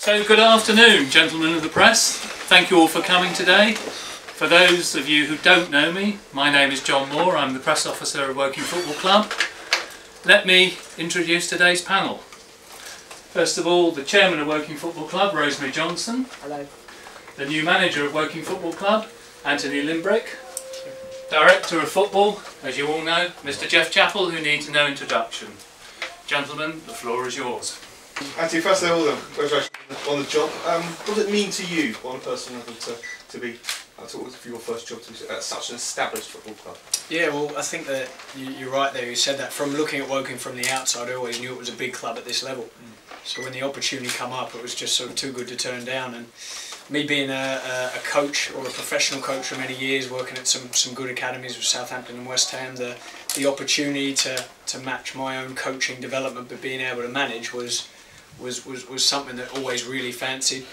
So good afternoon, gentlemen of the press. Thank you all for coming today. For those of you who don't know me, my name is John Moore. I'm the press officer of Woking Football Club. Let me introduce today's panel. First of all, the chairman of Woking Football Club, Rosemary Johnson. Hello. The new manager of Woking Football Club, Anthony Limbrick. Director of football, as you all know, Mr. Geoff Chapple, who needs no introduction. Gentlemen, the floor is yours. Anthony, first of all, congratulations on the job. What does it mean to you, on a personal level, to be for your first job to be at such an established football club? Yeah, well, I think that you're right there. You said that from looking at Woking from the outside, I always knew it was a big club at this level. So when the opportunity came up, it was just sort of too good to turn down. And me being a coach, or a professional coach for many years, working at some good academies with Southampton and West Ham, the opportunity to match my own coaching development, but being able to manage was something that always really fancied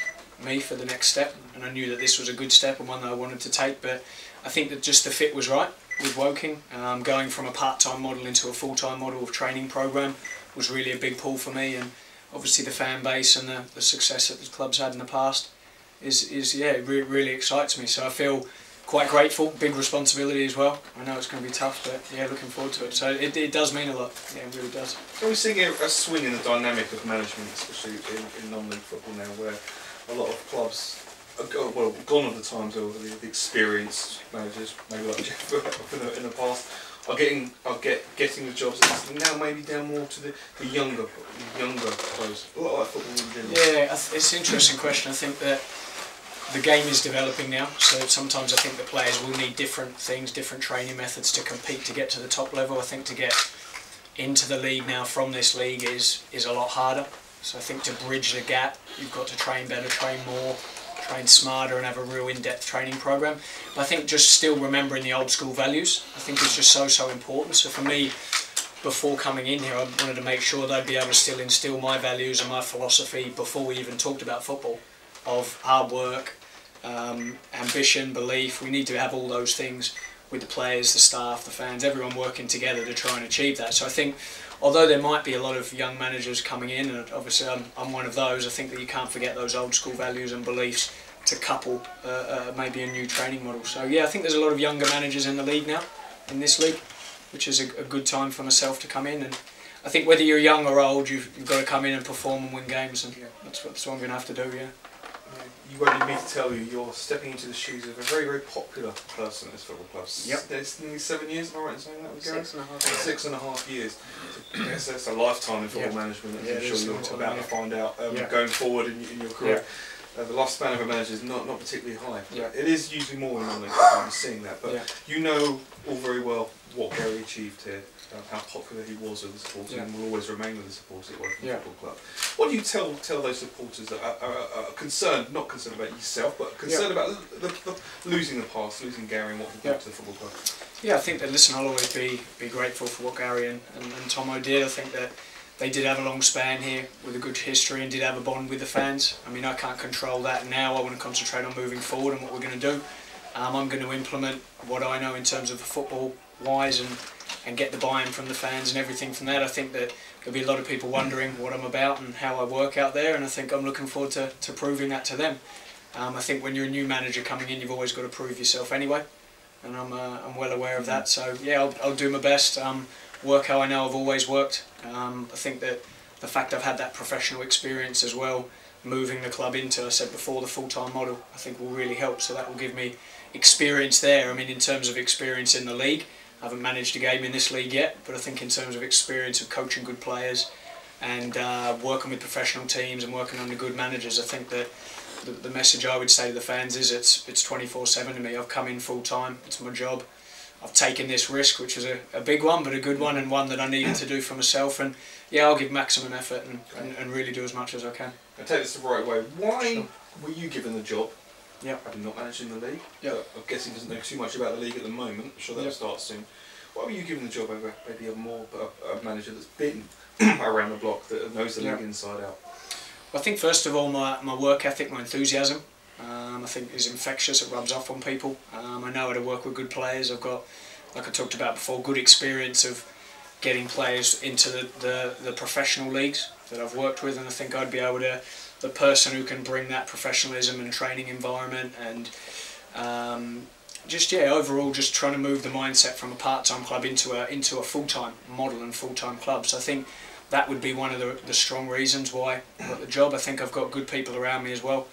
me for the next step, and I knew that this was a good step and one that I wanted to take. But I think that just the fit was right with Woking. Going from a part-time model into a full-time model of training program was really a big pull for me, and obviously the fan base and the success that the club's had in the past really excites me. So I feel quite grateful, big responsibility as well. I know it's going to be tough, but yeah, looking forward to it. So it does mean a lot. Yeah, it really does. So we're seeing a swing in the dynamic of management, especially in non-league football now, where a lot of clubs are gone are the times where the experienced managers, maybe like Geoff in the past, are getting the jobs. It's now maybe down more to the younger players. A lot like football in general. Yeah, it's an interesting question. I think that the game is developing now, so sometimes I think the players will need different things, different training methods to compete to get to the top level. I think to get into the league now from this league is a lot harder. So I think to bridge the gap, you've got to train better, train more, train smarter, and have a real in-depth training program. But I think just still remembering the old school values, I think is just so important. So for me, before coming in here, I wanted to make sure that I'd be able to still instill my values and my philosophy before we even talked about football, of hard work, ambition, belief. We need to have all those things with the players, the staff, the fans, everyone working together to try and achieve that. So I think, although there might be a lot of young managers coming in, and obviously I'm one of those, I think that you can't forget those old school values and beliefs to couple maybe a new training model. So yeah, I think there's a lot of younger managers in the league now, in this league, which is a good time for myself to come in. And I think whether you're young or old, you've got to come in and perform and win games, and that's what I'm going to have to do, yeah. You won't need me to tell you, you're stepping into the shoes of a very, very popular person at this football club. Yep. It's nearly 7 years, am I right in saying that? 6.5 years. 6.5 years. That's a lifetime in football management, as I'm sure you're about to find out going forward in your career. The lifespan of a manager is not particularly high. It is usually more in non-league football, I'm seeing that. But you know all very well what Gary achieved here, how popular he was with the supporters, and will always remain with the supporters at Woking Football Club. What do you tell those supporters that are concerned, not concerned about yourself, but concerned about losing the past, losing Gary and what he brought to the football club? Yeah, I think that, listen, I'll always be grateful for what Gary and Tomo did. I think that they did have a long span here with a good history and did have a bond with the fans. I mean, I can't control that now. I want to concentrate on moving forward and what we're going to do. I'm going to implement what I know in terms of football-wise and get the buy-in from the fans and everything from that. I think that there'll be a lot of people wondering what I'm about and how I work out there, and I think I'm looking forward to proving that to them. I think when you're a new manager coming in, you've always got to prove yourself anyway, and I'm well aware of that. So yeah, I'll do my best, work how I know I've always worked. I think that the fact I've had that professional experience as well, moving the club into, I said before, the full-time model, I think will really help. So that will give me experience there. I mean, in terms of experience in the league, I haven't managed a game in this league yet, but I think in terms of experience of coaching good players and working with professional teams and working under good managers, I think that the message I would say to the fans is it's 24/7 to me. I've come in full time, it's my job. I've taken this risk, which is a big one, but a good one, and one that I needed to do for myself. And yeah, I'll give maximum effort and really do as much as I can. I take this the right way. Why were you given the job? Yeah. Having not managed in the league. Yeah. I'm guessing he doesn't know too much about the league at the moment. I'm sure that'll start soon. Why were you given the job over maybe a manager that's been around the block, that knows the league inside out? Well, I think first of all my work ethic, my enthusiasm, I think is infectious. It rubs off on people. I know how to work with good players. I've got, like I talked about before, good experience of getting players into the professional leagues that I've worked with, and I think I'd be able to the person who can bring that professionalism and training environment, and overall just trying to move the mindset from a part-time club into a full-time model and full-time club. So I think that would be one of the strong reasons why I got the job. I think I've got good people around me as well.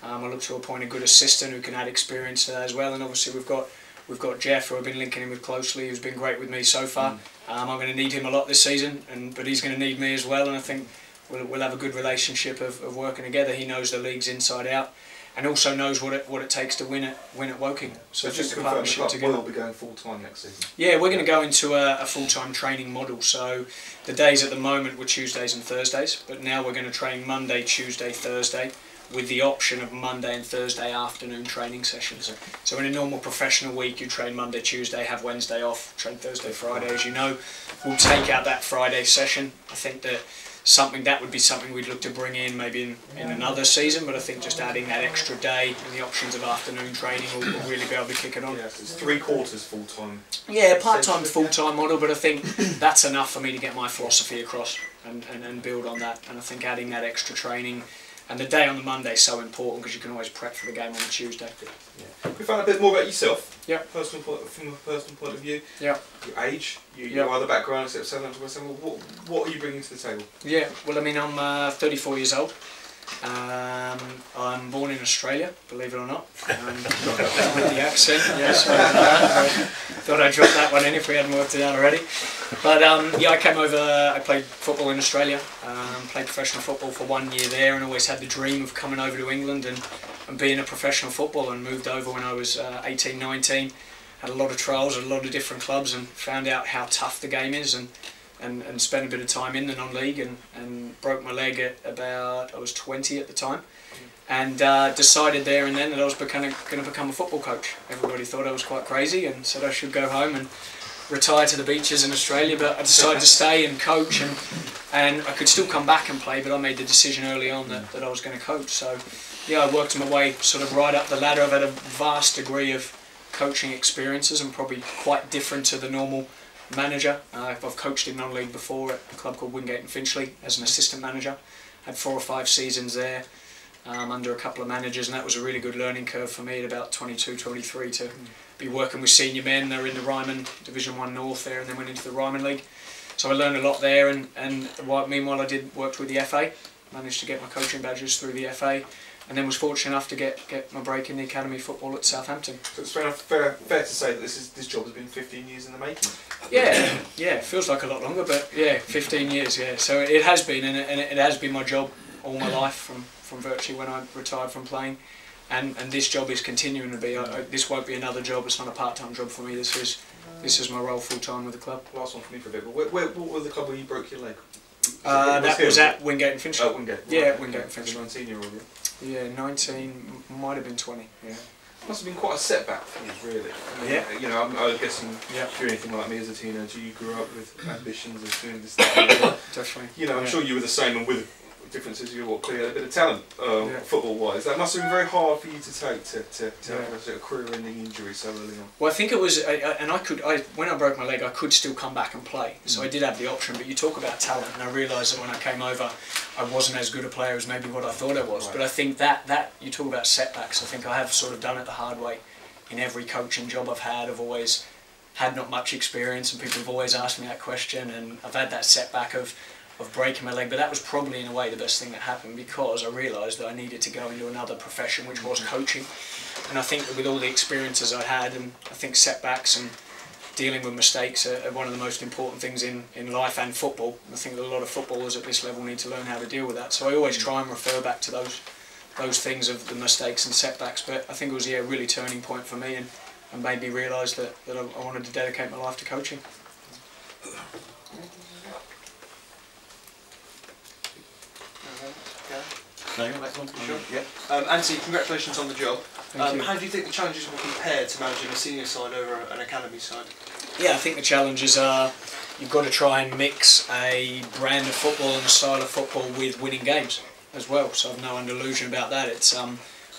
I look to appoint a good assistant who can add experience to that as well, and obviously we've got Geoff, who I've been linking in with closely, who's been great with me so far. I'm going to need him a lot this season, but he's going to need me as well, and I think we'll have a good relationship of working together. He knows the leagues inside out, and also knows what it takes to win at Woking. So just to confirm, the club will be going full time next season. Yeah, we're going to go into a full time training model. So the days at the moment were Tuesdays and Thursdays, but now we're going to train Monday, Tuesday, Thursday, with the option of Monday and Thursday afternoon training sessions. So in a normal professional week, you train Monday, Tuesday, have Wednesday off, train Thursday, Friday. As you know, we'll take out that Friday session. I think that would be something we'd look to bring in maybe in another season, but I think just adding that extra day and the options of afternoon training will really be able to kick it on. Yes, it's 3/4 full time. Yeah, part-time, full-time model, but I think that's enough for me to get my philosophy across and build on that. And I think adding that extra training, and the day on the Monday is so important because you can always prep for the game on the Tuesday. Yeah. We found a bit more about yourself. Yeah. From a personal point of view. Yeah. Your age. You are the background except Southampton West Ham. What are you bringing to the table? Yeah. Well, I mean, I'm 34 years old. I'm born in Australia, believe it or not. With the accent, yes. Thought I'd drop that one in if we hadn't worked it out already. But I came over. I played football in Australia. Played professional football for 1 year there, and always had the dream of coming over to England and being a professional footballer. And moved over when I was 18, 19. Had a lot of trials at a lot of different clubs, and found out how tough the game is, and spent a bit of time in the non-league, and broke my leg at about, I was 20 at the time, and decided there and then that I was going to become a football coach. Everybody thought I was quite crazy and said I should go home and retire to the beaches in Australia, but I decided to stay and coach, and I could still come back and play, but I made the decision early on that I was going to coach. So yeah, I worked my way sort of right up the ladder. I've had a vast degree of coaching experiences, and probably quite different to the normal manager. I've coached in non-league before at a club called Wingate and Finchley as an assistant manager. Had 4 or 5 seasons there under a couple of managers, and that was a really good learning curve for me at about 22, 23 to be working with senior men. They were in the Ryman Division 1 North there, and then went into the Ryman League. So I learned a lot there, and meanwhile I worked with the FA, managed to get my coaching badges through the FA, and then was fortunate enough to get my break in the academy football at Southampton. So it's fair to say that this job has been 15 years in the making. Yeah, it feels like a lot longer, but yeah, 15 years, yeah. So it has been, and it has been my job all my life from virtually when I retired from playing, and this job is continuing to be. This won't be another job. It's not a part-time job for me. This is my role full-time with the club. Last one for me for a bit. But what was the club where you broke your leg? That was at Wingate and Finchley. Oh, Wingate. Yeah, at Wingate and Finchley. 19-year-old, yeah? Yeah, 19, might have been 20, yeah. Must have been quite a setback for you, really. I mean, yeah. You know, I'm guessing if you're anything like me as a teenager, you grew up with ambitions of doing this thing. Definitely. You know, I'm sure you were the same, and with differences, you were clearly a bit of talent, football-wise. That must have been very hard for you to take, to have a career-ending injury so early on. Well, I think it was, when I broke my leg, I could still come back and play. So I did have the option, but you talk about talent, and I realised that when I came over, I wasn't as good a player as maybe what I thought I was. Right. But I think that you talk about setbacks, I think I have sort of done it the hard way. In every coaching job I've had, I've always had not much experience, and people have always asked me that question, and I've had that setback of breaking my leg, but that was probably in a way the best thing that happened, because I realised that I needed to go into another profession, which was coaching. And I think that with all the experiences I had, and I think setbacks and dealing with mistakes are one of the most important things in life and football. And I think that a lot of footballers at this level need to learn how to deal with that. So I always try and refer back to those things of the mistakes and setbacks. But I think it was a really turning point for me, and made me realise that I wanted to dedicate my life to coaching. Sure. Yeah. Anthony, congratulations on the job. How do you think the challenges will compare to managing a senior side over an academy side? Yeah, I think the challenges are you've got to try and mix a brand of football and a style of football with winning games as well. So I've no illusion about that. It's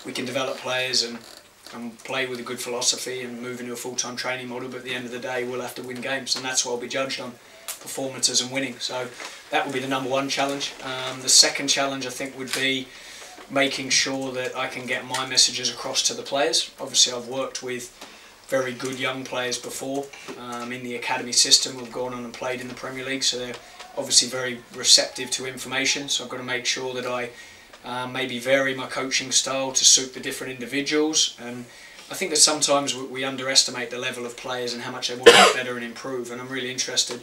we can develop players and play with a good philosophy and move into a full-time training model, but at the end of the day we'll have to win games, and that's what I'll be judged on, performances and winning. So that would be the #1 challenge. The second challenge I think would be making sure that I can get my messages across to the players. Obviously I've worked with very good young players before in the academy system who've gone on and played in the Premier League, so they're obviously very receptive to information. So I've got to make sure that I maybe vary my coaching style to suit the different individuals. And I think that sometimes we underestimate the level of players and how much they want to get better and improve, and I'm really interested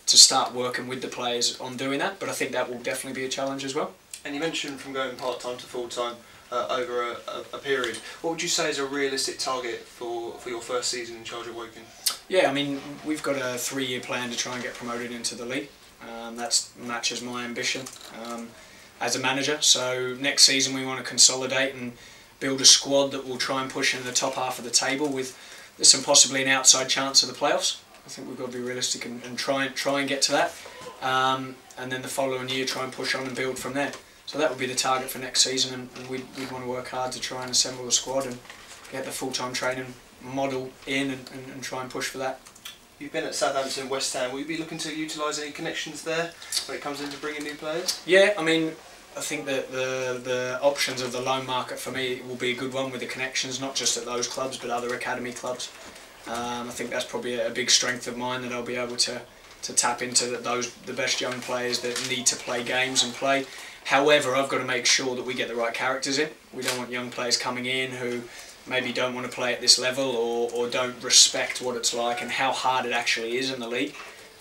to start working with the players on doing that, but I think that will definitely be a challenge as well. And you mentioned from going part-time to full-time over a period. What would you say is a realistic target for your first season in charge at Woking? Yeah, I mean, we've got a 3-year plan to try and get promoted into the league. That matches my ambition as a manager. So next season we want to consolidate and build a squad that will try and push into the top half of the table with some possibly an outside chance of the playoffs. I think we've got to be realistic and try and get to that. And then the following year try and push on and build from there. So that would be the target for next season, and we'd want to work hard to try and assemble a squad and get the full-time training model in and try and push for that. You've been at Southampton, West Ham. Will you be looking to utilise any connections there when it comes into bringing new players? Yeah, I mean, I think that the options of the loan market for me will be a good one with the connections, not just at those clubs but other academy clubs. I think that's probably a big strength of mine, that I'll be able to tap into the best young players that need to play games and play. However, I've got to make sure that we get the right characters in. We don't want young players coming in who maybe don't want to play at this level or don't respect what it's like and how hard it actually is in the league.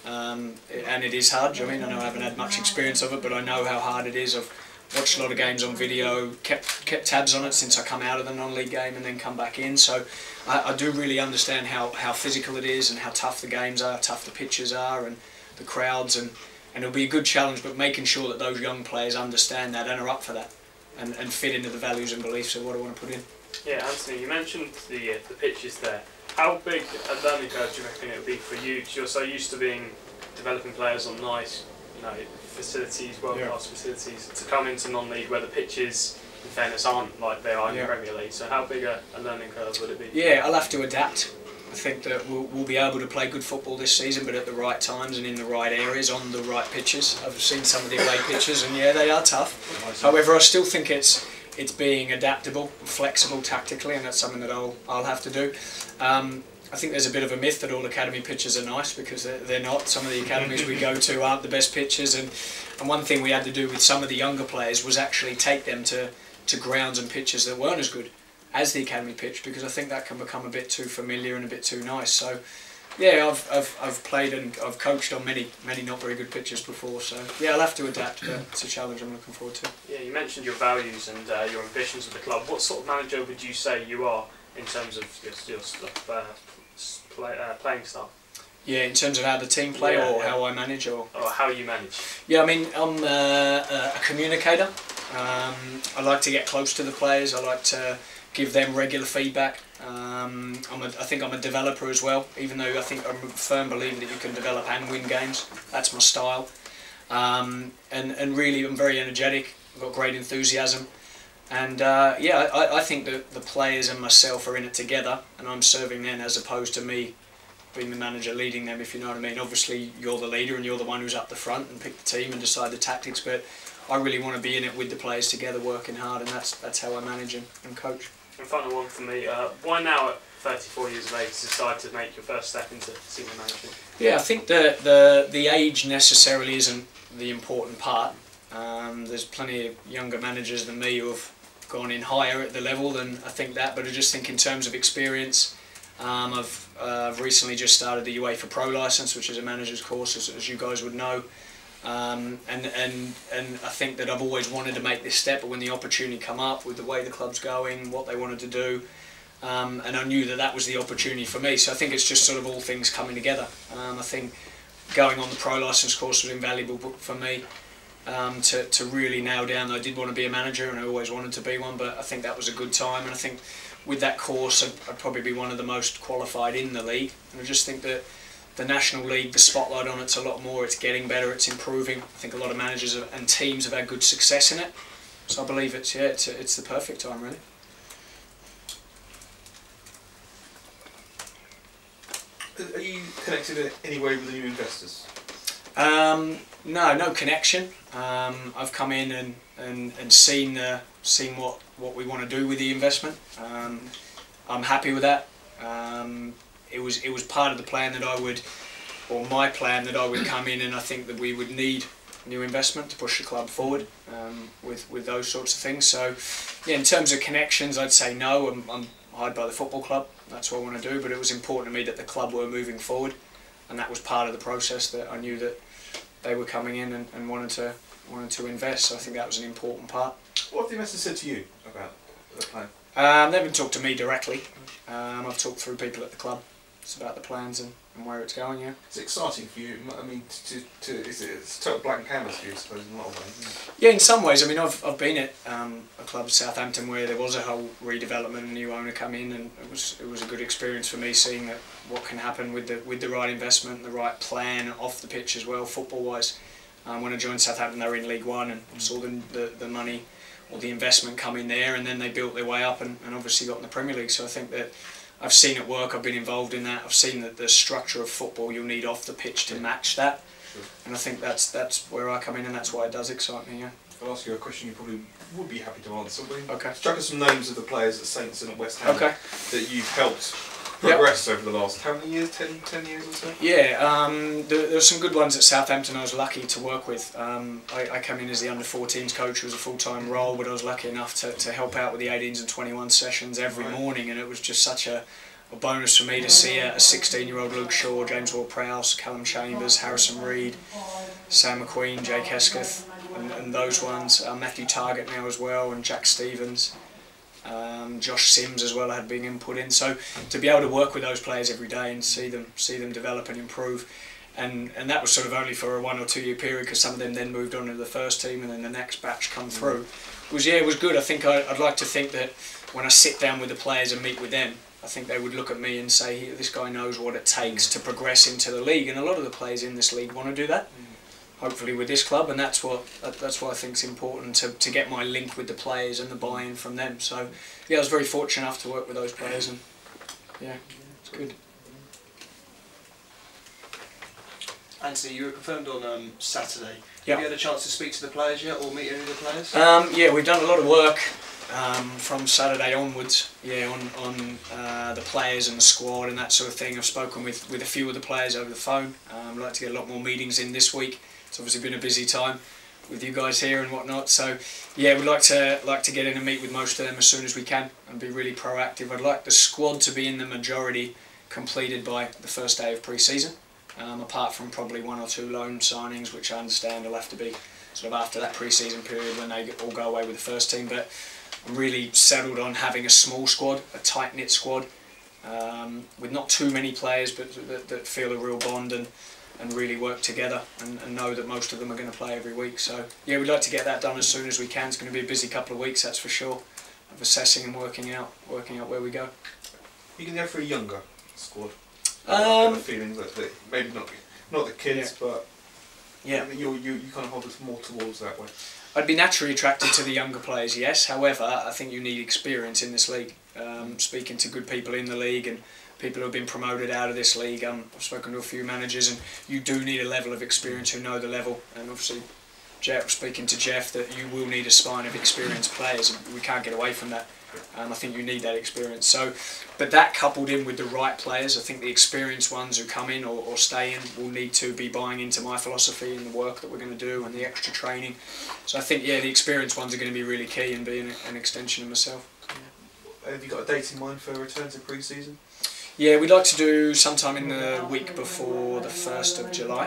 And it is hard. I mean, I know I haven't had much experience of it, but I know how hard it is. I've watched a lot of games on video, kept tabs on it since I come out of the non-league game and then come back in. So I do really understand how physical it is and how tough the games are, how tough the pitches are and the crowds, and it'll be a good challenge, but making sure that those young players understand that and are up for that and fit into the values and beliefs of what I want to put in. Yeah, Anthony, you mentioned the pitches there. How big a learning curve do you reckon it would be for you? You're so used to developing players on nice, facilities, world-class facilities, to come into non-league where the pitches, in fairness, aren't like they are in the Premier League. So how big a learning curve would it be? Yeah, I'll have to adapt. I think that we'll be able to play good football this season, but at the right times and in the right areas, on the right pitches. I've seen some of the away pitches, and yeah, they are tough. However, I still think it's being adaptable, flexible tactically, and that's something that I'll have to do. I think there's a bit of a myth that all academy pitches are nice, because they're not. Some of the academies we go to aren't the best pitches, and one thing we had to do with some of the younger players was actually take them to grounds and pitches that weren't as good as the academy pitch, because I think that can become a bit too familiar and a bit too nice. So yeah, I've played and I've coached on many not very good pitches before, so yeah, I'll have to adapt, but it's a challenge I'm looking forward to. Yeah, you mentioned your values and your ambitions of the club. What sort of manager would you say you are in terms of your playing style? Yeah, in terms of how the team play, how I manage, or how you manage. Yeah, I mean, I'm a communicator. I like to get close to the players. I like to give them regular feedback. I think I'm a developer as well, even though I think I'm a firm believer that you can develop and win games. That's my style. And really, I'm very energetic. I've got great enthusiasm. And yeah, I think that the players and myself are in it together, and I'm serving them as opposed to me being the manager leading them, if you know what I mean. Obviously, you're the leader and you're the one who's up the front and pick the team and decide the tactics, but I really want to be in it with the players together, working hard, and that's how I manage and coach. And final one for me, why now at 34 years of age decide to make your first step into senior management? Yeah, I think the age necessarily isn't the important part. There's plenty of younger managers than me who have gone in higher at the level than I think that, but I just think in terms of experience, I've recently just started the UEFA Pro license, which is a manager's course, as you guys would know. And I think that I've always wanted to make this step, but when the opportunity come up with the way the club's going, what they wanted to do, and I knew that was the opportunity for me. So I think it's just sort of all things coming together. I think going on the pro licence course was invaluable for me to really nail down that I did want to be a manager, and I always wanted to be one, but I think that was a good time, and I think with that course I'd probably be one of the most qualified in the league. And I just think that the National League, the spotlight on it's a lot more, it's getting better, it's improving. I think a lot of managers and teams have had good success in it. So I believe it's the perfect time, really. Are you connected in any way with the new investors? No connection. I've come in and seen the seen what we want to do with the investment. I'm happy with that. It was part of the plan that I would, or my plan that I would come in, and I think that we would need new investment to push the club forward with those sorts of things. So yeah, in terms of connections, I'd say no. I'm hired by the football club. That's what I want to do. But it was important to me that the club were moving forward, and that was part of the process, that I knew that they were coming in and wanted to invest. So I think that was an important part. What have the investors said to you about the plan? They haven't talked to me directly. I've talked through people at the club. It's about the plans and where it's going. Yeah. It's exciting for you. I mean, it's total blank canvas for you, I suppose, in a lot of ways. Isn't it? Yeah, in some ways. I mean, I've been at a club, Southampton, where there was a whole redevelopment, and a new owner come in, and it was a good experience for me, seeing that what can happen with the right investment, the right plan off the pitch as well, football wise. When I joined Southampton, they were in League One, and saw the money or the investment come in there, and then they built their way up and obviously got in the Premier League. So I think that I've seen it work. I've been involved in that. I've seen that the structure of football you'll need off the pitch to match that. Sure. And I think that's where I come in, and that's why it does excite me. Yeah. I'll ask you a question you probably would be happy to answer. Okay. Struck us some names of the players at Saints and at West Ham that you've helped progress over the last, how many years? 10 years or so? Yeah, there were some good ones at Southampton I was lucky to work with. I came in as the under-14s coach. It was a full-time role, but I was lucky enough to help out with the 18s and 21 sessions every morning, and it was just such a bonus for me to see a 16-year-old Luke Shaw, James Ward-Prowse, Callum Chambers, Harrison Reed, Sam McQueen, Jake Hesketh, and those ones. Matthew Targett now as well, and Jack Stevens. Josh Sims as well had been put in. So to be able to work with those players every day and see them develop and improve, and that was sort of only for a 1 or 2 year period, because some of them then moved on to the first team, and then the next batch come through. It was good. I think I'd like to think that when I sit down with the players and meet with them, I think they would look at me and say, this guy knows what it takes to progress into the league, and a lot of the players in this league want to do that. Hopefully with this club, and that's what I think is important, to get my link with the players and the buy-in from them. So yeah, I was very fortunate enough to work with those players, and yeah, it's good. Anthony, you were confirmed on Saturday. Yep. Have you had a chance to speak to the players yet, or meet any of the players? Yeah, we've done a lot of work from Saturday onwards. Yeah, on the players and the squad and that sort of thing. I've spoken with a few of the players over the phone. I'd like to get a lot more meetings in this week. It's obviously been a busy time with you guys here and whatnot. So yeah, we'd like to get in and meet with most of them as soon as we can and be really proactive. I'd like the squad to be in the majority completed by the first day of pre-season. Apart from probably 1 or 2 loan signings, which I understand will have to be sort of after that pre-season period when they all go away with the first team. But I'm really settled on having a small squad, a tight-knit squad, with not too many players, but that feel a real bond and really work together and know that most of them are going to play every week. So yeah, we'd like to get that done as soon as we can. It's going to be a busy couple of weeks, that's for sure, of assessing and working out where we go. You can go for a younger squad. Feelings that maybe not the kids, but yeah, you kind of hold us more towards that way. I'd be naturally attracted to the younger players, yes. However, I think you need experience in this league. Speaking to good people in the league and people who have been promoted out of this league, I've spoken to a few managers, and you do need a level of experience who know the level. And obviously, speaking to Geoff, that you will need a spine of experienced players. We can't get away from that. I think you need that experience. So, but that coupled in with the right players, I think the experienced ones who come in or stay in will need to be buying into my philosophy and the work that we're going to do and the extra training. So I think, yeah, the experienced ones are going to be really key and be an extension of myself. Yeah. Have you got a date in mind for a return to pre-season? Yeah, we'd like to do sometime in the week before the 1st of July,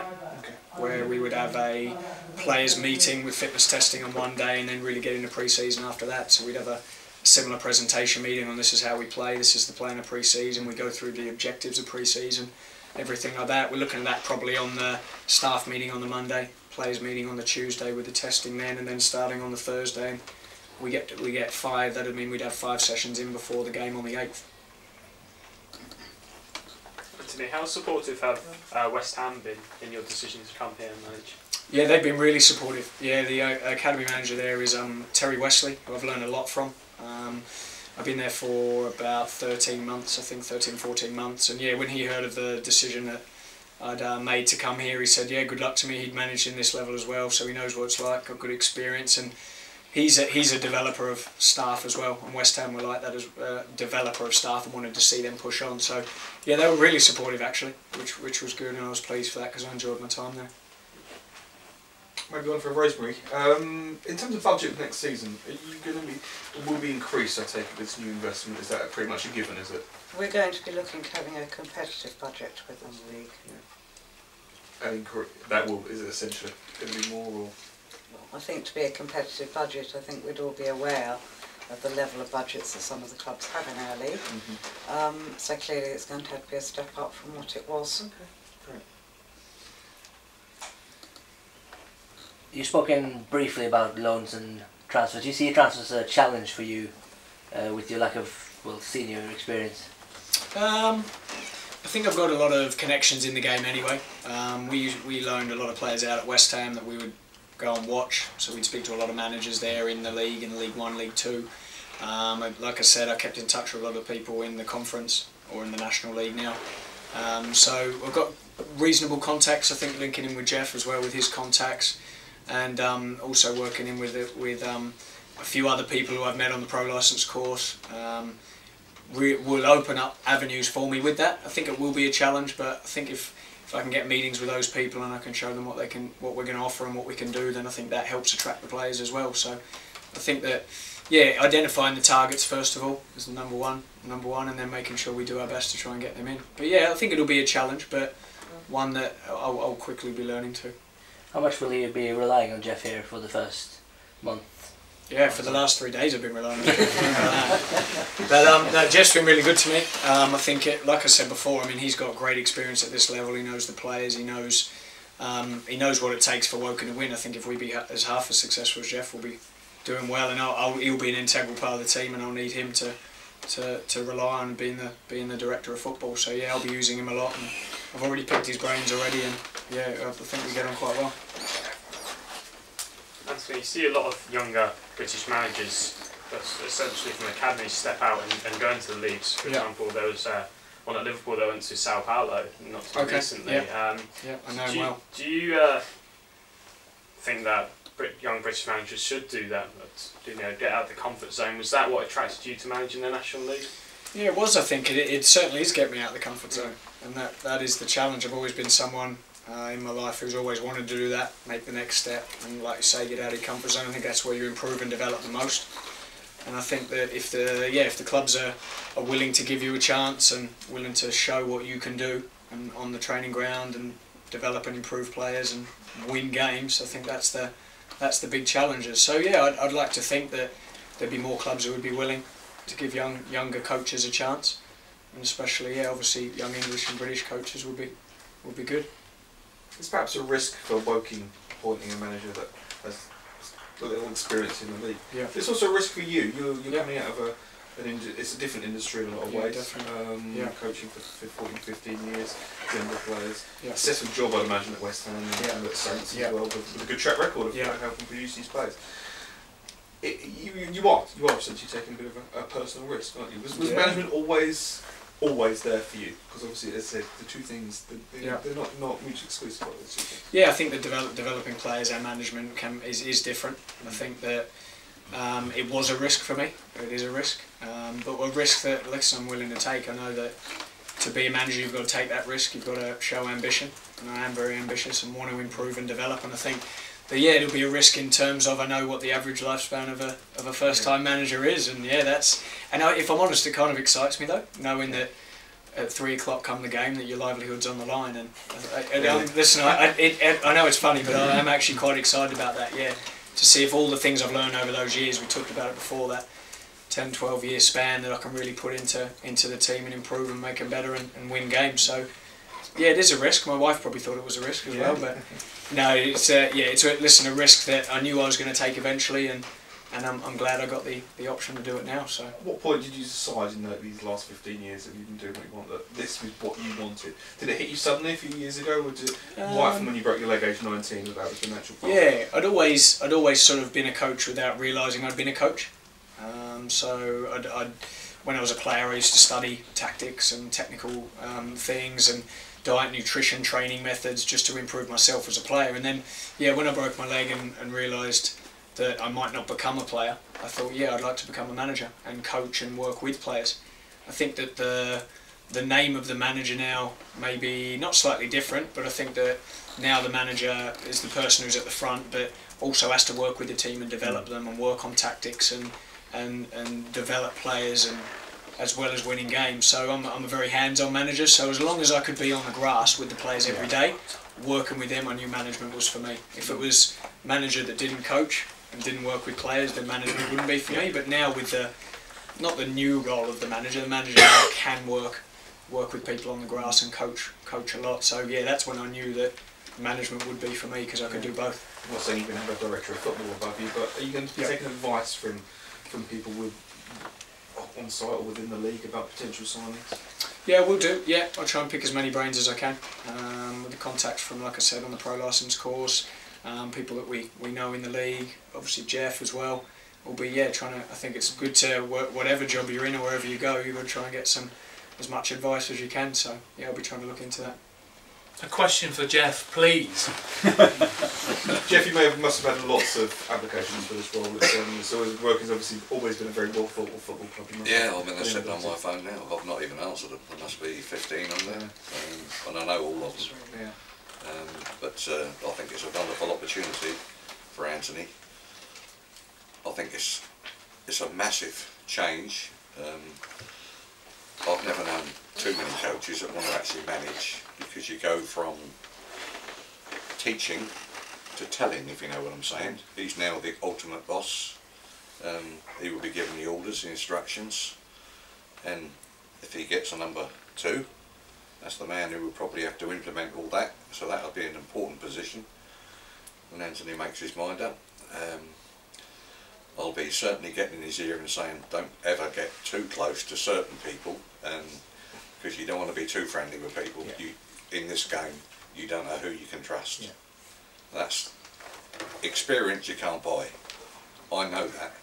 where we would have a players meeting with fitness testing on one day and then really get into pre-season after that. So we'd have a similar presentation meeting on this is how we play, this is the plan of pre-season, we go through the objectives of pre-season, everything like that. We're looking at that probably on the staff meeting on the Monday, players meeting on the Tuesday with the testing then, and then starting on the Thursday. And we get 5, that'd mean we'd have 5 sessions in before the game on the 8th. Anthony, how supportive have West Ham been in your decision to come here and manage? Yeah, they've been really supportive. Yeah, the academy manager there is Terry Wesley, who I've learned a lot from. I've been there for about 13 months, I think 13, 14 months, and yeah, when he heard of the decision that I'd made to come here, he said, yeah, good luck to me. He'd managed in this level as well, so he knows what it's like, got good experience, and he's a developer of staff as well, and West Ham were like that as a developer of staff and wanted to see them push on. So yeah, they were really supportive actually, which was good, and I was pleased for that because I enjoyed my time there. Maybe one for Rosemary. In terms of budget for next season, are you going to be, will be increased, I take it, this new investment? Is that pretty much a given, is it? We're going to be looking at having a competitive budget within the league. Yeah. And that will, is it essentially going to be more, or? I think to be a competitive budget, I think we'd all be aware of the level of budgets that some of the clubs have in our league. So clearly it's going to have to be a step up from what it was. Okay, great. You've spoken briefly about loans and transfers. Do you see transfers as a challenge for you with your lack of senior experience? I think I've got a lot of connections in the game anyway. We loaned a lot of players out at West Ham that we would go and watch, so we'd speak to a lot of managers there in the league, in League 1, League 2. Like I said, I kept in touch with a lot of people in the conference or in the National League now. So I've got reasonable contacts, I think, linking in with Geoff as well with his contacts, and also working in with a few other people who I've met on the pro licence course. Will open up avenues for me with that. I think it will be a challenge, but I think if I can get meetings with those people and I can show them what we're going to offer and what we can do, then I think that helps attract the players as well. So I think that, yeah, identifying the targets first of all is the number one, and then making sure we do our best to try and get them in. But yeah, I think it'll be a challenge, but one that I'll quickly be learning to. How much will you be relying on Geoff here for the first month? Yeah, for the last 3 days I've been relying on Geoff. But no, Geoff's been really good to me. I think, like I said before, I mean, he's got great experience at this level. He knows the players. He knows what it takes for Woking to win. I think if we be as half as successful as Geoff, we'll be doing well, and he'll be an integral part of the team, and I'll need him to rely on being the director of football. So yeah, I'll be using him a lot, and I've already picked his brains already, and yeah, I think we get on quite well. Anthony, you see a lot of younger British managers essentially from academies step out and go into the leagues. For example, there was one at Liverpool that went to Sao Paulo not too recently. Yeah, I know him well. Do you think that young British managers should do that? Get out of the comfort zone. Was that what attracted you to managing the National League? Yeah, it was. I think it certainly is getting me out of the comfort zone, and that is the challenge. I've always been someone in my life who's always wanted to do that, make the next step, and like you say, get out of your comfort zone. I think that's where you improve and develop the most. And I think that if the clubs are willing to give you a chance and willing to show what you can do and on the training ground and develop and improve players and win games, I think that's the big challenges. So yeah, I'd like to think that there'd be more clubs who would be willing to give younger coaches a chance, and especially obviously young English and British coaches would be good. It's perhaps a risk for Woking appointing a manager that has a little experience in the league. Yeah. It's also a risk for you. You're coming out of it's a different industry in a lot of ways. Coaching for 14, 15 years, dealing with players. Yeah. Successful job, I'd imagine, at West Ham and at Saints as well, with a good track record of helping produce these players. You are essentially taking a bit of a personal risk, aren't you? Was management always there for you? Because obviously, as I said, the two things they're not mutually exclusive. Yeah, I think that developing players and management is different. I think that it was a risk for me. It is a risk, but a risk that I'm willing to take. I know that to be a manager, you've got to take that risk. You've got to show ambition, and I am very ambitious and want to improve and develop. And I think that it'll be a risk in terms of I know what the average lifespan of a first-time manager is, and if I'm honest, it kind of excites me though, knowing that at 3 o'clock come the game that your livelihood's on the line. And listen, I know it's funny, but I am actually quite excited about that. Yeah, to see if all the things I've learned over those years, we talked about it before, that 10, 12 year span that I can really put into the team and improve and make them better and win games. So yeah, it is a risk. My wife probably thought it was a risk as well, but no, it's a risk that I knew I was going to take eventually, and I'm glad I got the option to do it now. So, at what point did you decide in these last 15 years that you've been doing what you want, that this was what you wanted? Did it hit you suddenly a few years ago, or did right from when you broke your leg age 19 that was the natural path? Yeah, I'd always sort of been a coach without realising I'd been a coach. So when I was a player, I used to study tactics and technical things and diet, nutrition, training methods just to improve myself as a player. And then, when I broke my leg and realised that I might not become a player, I thought, yeah, I'd like to become a manager and coach and work with players. I think that the name of the manager now may be not slightly different, but I think that now the manager is the person who's at the front, but also has to work with the team and develop them and work on tactics and develop players, and as well as winning games. So I'm a very hands-on manager, so as long as I could be on the grass with the players every day, working with them, I knew management was for me. If it was manager that didn't coach and didn't work with players, then management wouldn't be for me. But now with not the new role of the manager now can work with people on the grass and coach a lot. So yeah, that's when I knew that management would be for me, because I could do both. I'm not saying you can have a director of football above you, but are you going to be taking advice from people on site or within the league about potential signings? Yeah, we'll do. Yeah, I'll try and pick as many brains as I can with the contacts from, like I said, on the pro licence course, people that we know in the league, obviously Geoff as well. We'll be trying to. I think it's good to work, whatever job you're in or wherever you go, you've got to try and get as much advice as you can. So yeah, I'll be trying to look into that. A question for Geoff, please. Geoff, you must have had lots of applications for this role. So Wokin's obviously always been a very well thought of football club. Yeah, I mean they're sitting on my phone now. I've not even answered them. There must be 15 on there, and I know all of them. Yeah. But I think it's a wonderful opportunity for Anthony. I think it's a massive change. I've never known too many coaches that want to actually manage, because you go from teaching to telling, if you know what I'm saying. He's now the ultimate boss. He will be giving the orders, the instructions, and if he gets a number 2, that's the man who will probably have to implement all that, so that'll be an important position when Anthony makes his mind up. I'll be certainly getting in his ear and saying, don't ever get too close to certain people, because you don't want to be too friendly with people. You, in this game, you don't know who you can trust. That's experience you can't buy. I know that.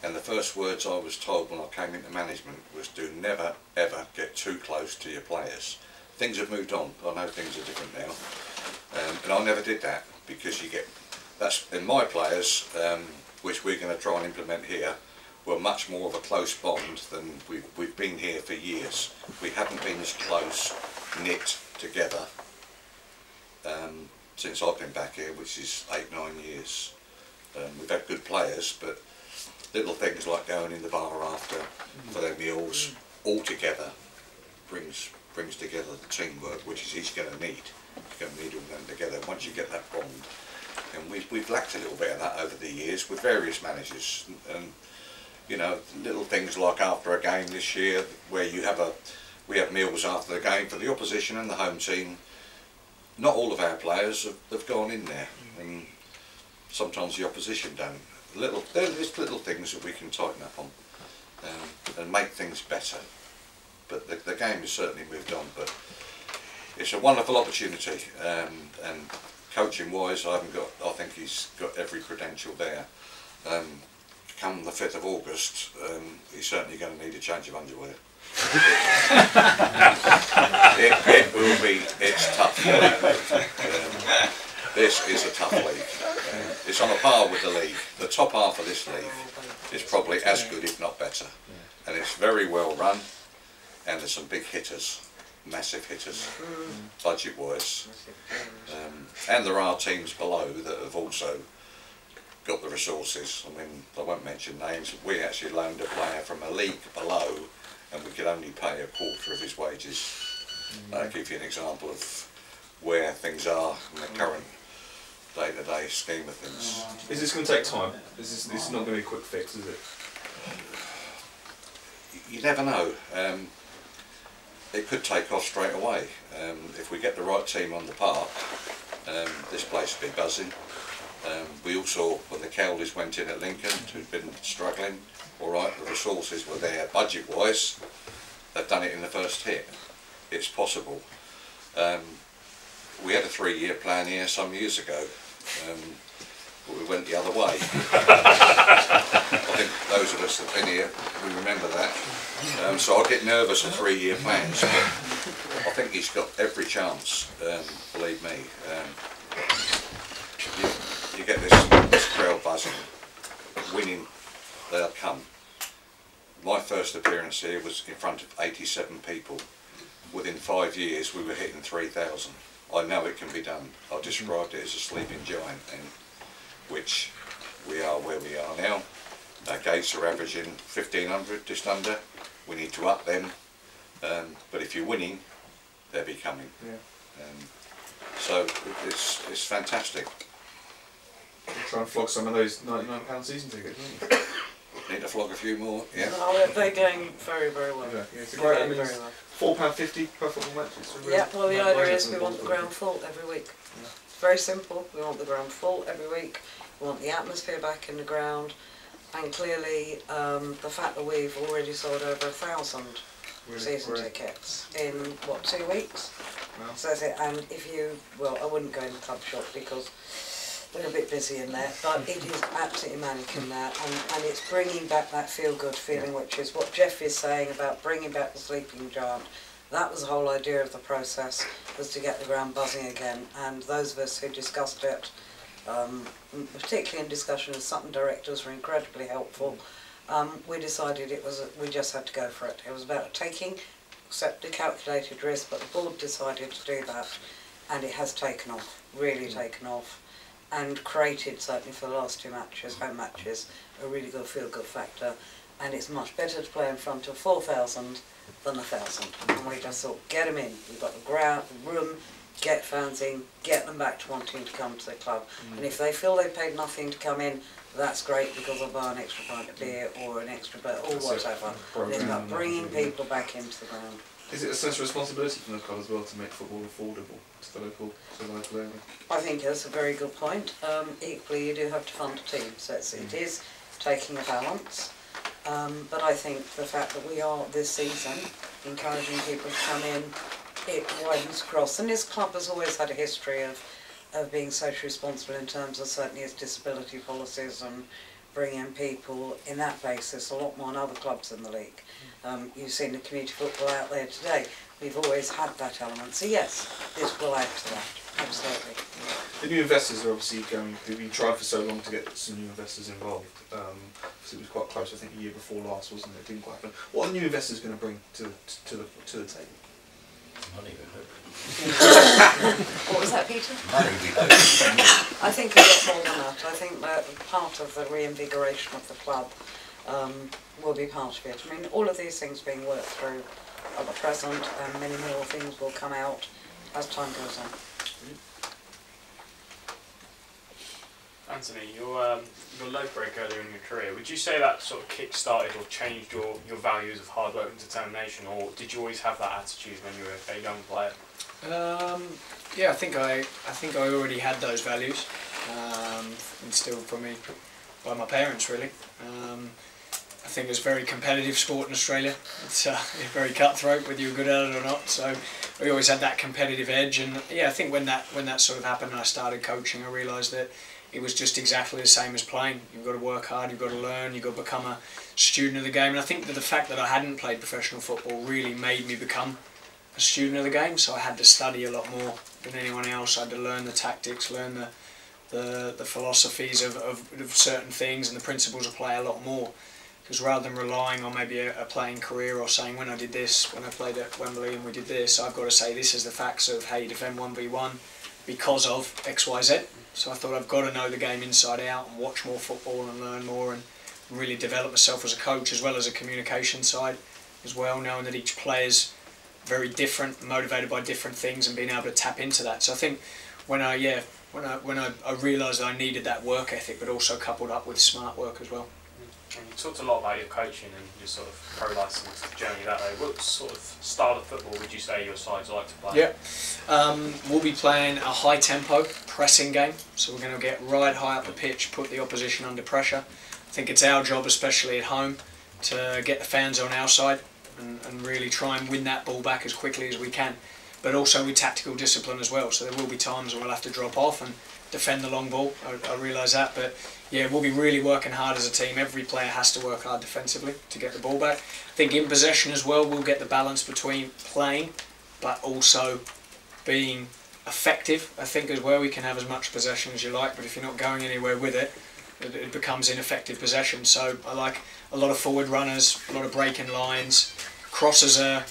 And the first words I was told when I came into management was, do never ever get too close to your players. Things have moved on. I know things are different now. And I never did that, because you get, that's in my players, which we're going to try and implement here, were much more of a close bond than we've been here for years. We haven't been as close, knit together since I've been back here, which is 8-9 years. We've had good players, but little things like going in the bar after for their meals, all together brings together the teamwork, which is he's going to need. He's going to need all them together once you get that bond. And we've lacked a little bit of that over the years with various managers, and you know, little things like after a game this year, where we have meals after the game for the opposition and the home team. Not all of our players have gone in there, and sometimes the opposition don't. There's little things that we can tighten up on and make things better. But the game has certainly moved on. But it's a wonderful opportunity, and coaching wise, I think he's got every credential there. Come the 5th of August, he's certainly going to need a change of underwear. it will be, it's tough. This is a tough league. It's on a par with the league. The top half of this league is probably as good, if not better. And it's very well run, and there's some big hitters. Massive hitters, budget-wise, and there are teams below that have also got the resources. I mean, I won't mention names. We actually loaned a player from a league below, and we could only pay a quarter of his wages. I'll give you an example of where things are in the current day-to-day scheme of things. Is this going to take time? This is not going to be a quick fix, is it? You never know. It could take off straight away. If we get the right team on the park, this place will be buzzing. We all saw when the Cowleys went in at Lincoln, who'd been struggling. All right, the resources were there budget-wise. They've done it in the first hit. It's possible. We had a 3-year plan here some years ago, but we went the other way. I think those of us that have been here, we remember that. So I get nervous at 3-year plans, but I think he's got every chance, believe me. You get this crowd buzzing, winning, they'll come. My first appearance here was in front of 87 people. Within 5 years we were hitting 3,000. I know it can be done. I described it as a sleeping giant, and which we are where we are now. Our gates are averaging 1,500, just under. We need to up them, but if you're winning, they'll be coming. Yeah. So it's fantastic. Try and flog some of those £99 season tickets, don't you? Need to flog a few more, yeah. No, they're going very, very well. Yeah, it's a great, I mean, very well. £4.50 per football match. It's a really Yeah, well the idea no-brainer is for we the want the board. ground full every week. Yeah. It's very simple, we want the ground full every week, we want the atmosphere back in the ground, and clearly the fact that we've already sold over 1,000 Really season great. tickets in, what, 2 weeks? Wow. So that's it, and if you, well I wouldn't go in the club shop because they're a bit busy in there, but it is absolutely manic in there, and it's bringing back that feel-good feeling, which is what Geoff is saying about bringing back the sleeping giant. That was the whole idea of the process, was to get the ground buzzing again, and those of us who discussed it, particularly in discussion with Sutton directors, were incredibly helpful. We decided we just had to go for it. It was about taking, accept the calculated risk, but the board decided to do that, and it has taken off, really taken off, and created, certainly for the last 2 matches, home matches, a really good feel-good factor, and it's much better to play in front of 4,000 than 1,000, and we just thought, get them in, we've got the ground, room, get fans in, get them back to wanting to come to the club, and if they feel they paid nothing to come in, that's great because they'll buy an extra pint of beer or an extra bit or whatever. It's about bringing people back into the ground. Is it a sense of responsibility from the club as well to make football affordable to the local area? I think that's a very good point. Equally, you do have to fund a team, so it is taking a balance. But I think the fact that we are this season encouraging people to come in, it widens across. And this club has always had a history of being socially responsible in terms of certainly its disability policies and bringing in people in that basis a lot more than other clubs in the league. You've seen the community football out there today. We've always had that element. So yes, this will add to that, absolutely. The new investors are obviously we've been trying for so long to get some new investors involved. It was quite close, I think, the year before last, wasn't it? It didn't quite happen. What are the new investors going to bring to the table? Money, we hope. What was that, Peter? Money, we hope. I think a lot more than that. I think that part of the reinvigoration of the club will be part of it. I mean, all of these things being worked through at the present, and many more things will come out as time goes on. Anthony, your low break earlier in your career, would you say that sort of kick-started or changed your values of hard work and determination, or did you always have that attitude when you were a young player? Yeah, I think I already had those values, instilled for me by my parents, really. I think it's a very competitive sport in Australia. It's very cutthroat, whether you're good at it or not. So we always had that competitive edge, and yeah, I think when that sort of happened, and I started coaching, I realised that it was just exactly the same as playing. You've got to work hard, you've got to learn, you've got to become a student of the game. And I think that the fact that I hadn't played professional football really made me become a student of the game. So I had to study a lot more than anyone else. I had to learn the tactics, learn the philosophies of certain things and the principles of play a lot more. Because rather than relying on maybe a playing career or saying when I did this, when I played at Wembley and we did this, I've got to say this is the facts of how you defend 1v1 because of X, Y, Z. So I thought I've got to know the game inside out and watch more football and learn more and really develop myself as a coach as well as a communication side as well, knowing that each player's very different, motivated by different things and being able to tap into that. So I think when I realised that I needed that work ethic but also coupled up with smart work as well. And you talked a lot about your coaching and your sort of pro-licence journey that way. What sort of style of football would you say your sides like to play? Yeah, we'll be playing a high tempo pressing game, so we're going to get right high up the pitch, put the opposition under pressure. I think it's our job, especially at home, to get the fans on our side and really try and win that ball back as quickly as we can, but also with tactical discipline as well. So there will be times when we'll have to drop off and defend the long ball. I realise that, but yeah, we'll be really working hard as a team. Every player has to work hard defensively to get the ball back. I think in possession as well, we'll get the balance between playing but also being effective. I think as well we can have as much possession as you like, but if you're not going anywhere with it, it becomes ineffective possession. So I like a lot of forward runners, a lot of breaking lines. Crosses are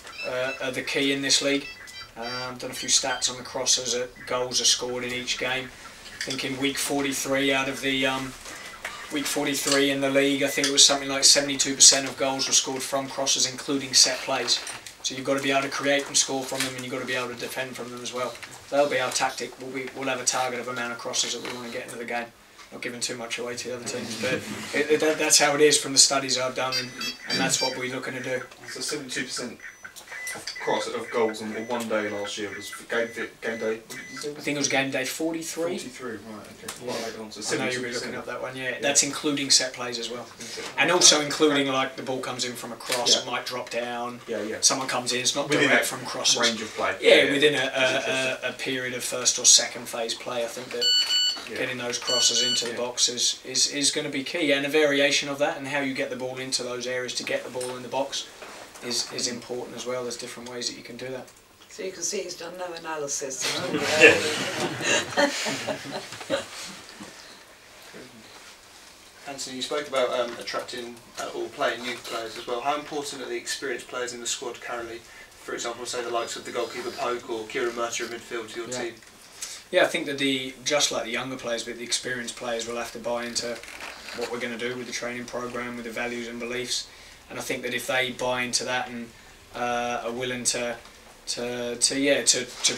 the key in this league. I've done a few stats on the crosses. Goals are scored in each game. I think in week 43 out of the week 43 in the league, I think it was something like 72% of goals were scored from crosses, including set plays. So you've got to be able to create and score from them, and you've got to be able to defend from them as well. That'll be our tactic. We'll have a target of amount of crosses that we want to get into the game. Not giving too much away to the other teams, but that's how it is from the studies I've done, and that's what we're looking to do. So 72% cross of goals on one day last year was game day. What did you say? I think it was game day 43. 43, right? Okay. Yeah. So I know you'll be looking up that one. Yeah, that's including set plays as well, and also including like the ball comes in from a cross, it might drop down. Yeah. Someone comes in, it's not within direct from crosses. Range of play. Yeah, within a period of first or second phase play, I think that getting those crosses into the box is going to be key, and a variation of that and how you get the ball into those areas to get the ball in the box is important as well. There's different ways that you can do that. So you can see he's done no analysis. Anthony, you spoke about attracting or playing youth players as well. How important are the experienced players in the squad currently? For example, say the likes of the goalkeeper Poke or Kieran Murcher in midfield to your team. Yeah, I think that just like the younger players, but the experienced players will have to buy into what we're going to do with the training program, with the values and beliefs. And I think that if they buy into that and are willing to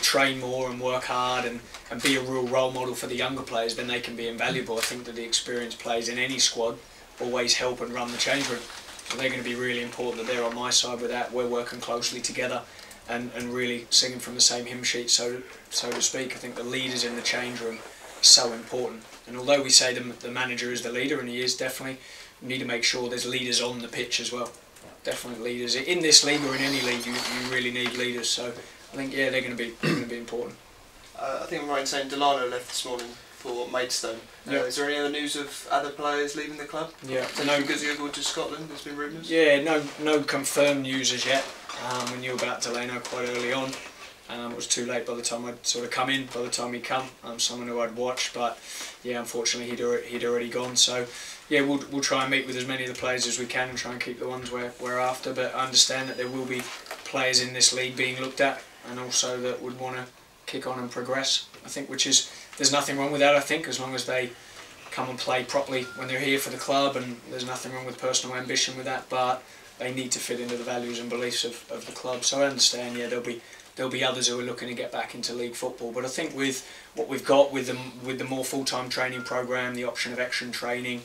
train more and work hard and be a real role model for the younger players, then they can be invaluable. I think that the experienced players in any squad always help and run the change room. So they're going to be really important that they're on my side with that. We're working closely together and really singing from the same hymn sheet, so to speak. I think the leaders in the change room are so important. And although we say the manager is the leader, and he is definitely, we need to make sure there's leaders on the pitch as well. Definitely leaders in this league or in any league. You really need leaders. So I think they're going to be important. I think I'm right in saying Delano left this morning for Maidstone. Is there any other news of other players leaving the club? Yeah, because you're going to Scotland. There's been rumours. Yeah, no confirmed news as yet. We knew about Delano quite early on. It was too late by the time I'd sort of come in. By the time he'd come, someone who I'd watched, but yeah, unfortunately he'd already gone. So yeah, we'll try and meet with as many of the players as we can and try and keep the ones we're after. But I understand that there will be players in this league being looked at, and also that would want to kick on and progress. I think, there's nothing wrong with that. I think as long as they come and play properly when they're here for the club, and there's nothing wrong with personal ambition with that. But they need to fit into the values and beliefs of the club. So I understand. Yeah, there'll be others who are looking to get back into league football. But I think with what we've got with the more full-time training program, the option of action training,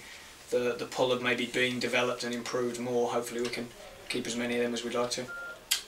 the pull of maybe being developed and improved more, hopefully we can keep as many of them as we'd like to.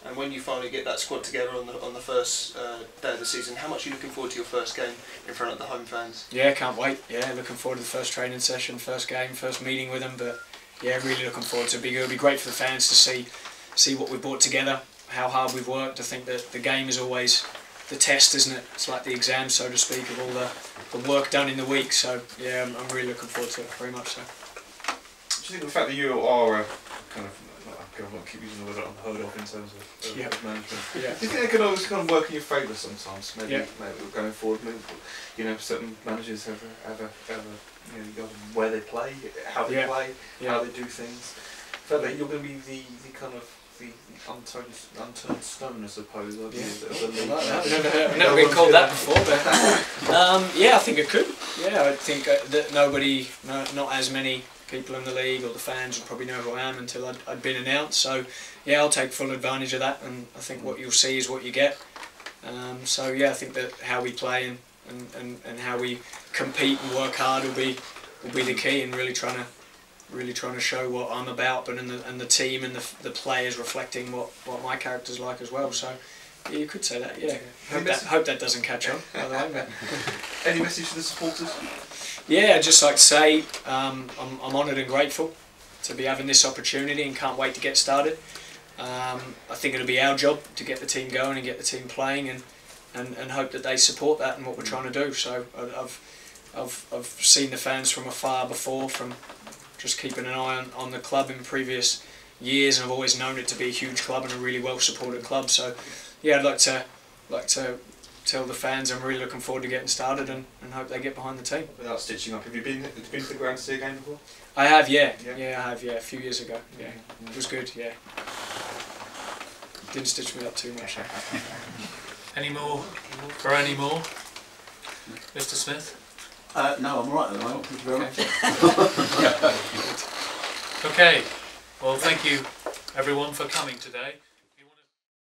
And when you finally get that squad together on the first day of the season, how much are you looking forward to your first game in front of the home fans? Yeah, can't wait. Yeah, looking forward to the first training session, first game, first meeting with them. But yeah, really looking forward to it. It'll be great for the fans to see what we've brought together, how hard we've worked. I think that the game is always the test, isn't it? It's like the exam, so to speak, of all the work done in the week. So yeah, I'm really looking forward to it, very much so. Do you think the fact that you are kind of, I won't keep using the word unheard of in terms of management, do you think they can always kind of work in your favour sometimes? Maybe going forward, certain managers have where they play, how they play, how they do things. I feel like you're going to be the kind of the unturned stone, I suppose. I've never been called that before, but yeah, I think it could. Yeah, I think that not as many people in the league or the fans would probably know who I am until I'd been announced. So yeah, I'll take full advantage of that, and I think what you'll see is what you get. So yeah, I think that how we play and how we compete and work hard will be the key, and really trying to show what I'm about, but and the team and the players reflecting what my character's like as well. So yeah, you could say that. Yeah, hope that doesn't catch on, by the way. But. Any message to the supporters? Yeah, I'd just like to say I'm honoured and grateful to be having this opportunity, and can't wait to get started. I think it'll be our job to get the team going and get the team playing, and hope that they support that and what we're trying to do. So I've seen the fans from afar before, from just keeping an eye on the club in previous years, and I've always known it to be a huge club and a really well supported club. So yeah, I'd like to tell the fans I'm really looking forward to getting started and hope they get behind the team. Without stitching up, have you been to the ground to see a game before? I have, yeah, I have, a few years ago. Yeah, it was good. Yeah, didn't stitch me up too much. Any more? For any more? Mr. Smith? No, I'm alright at the moment, thank you very much. Okay, well thank you everyone for coming today.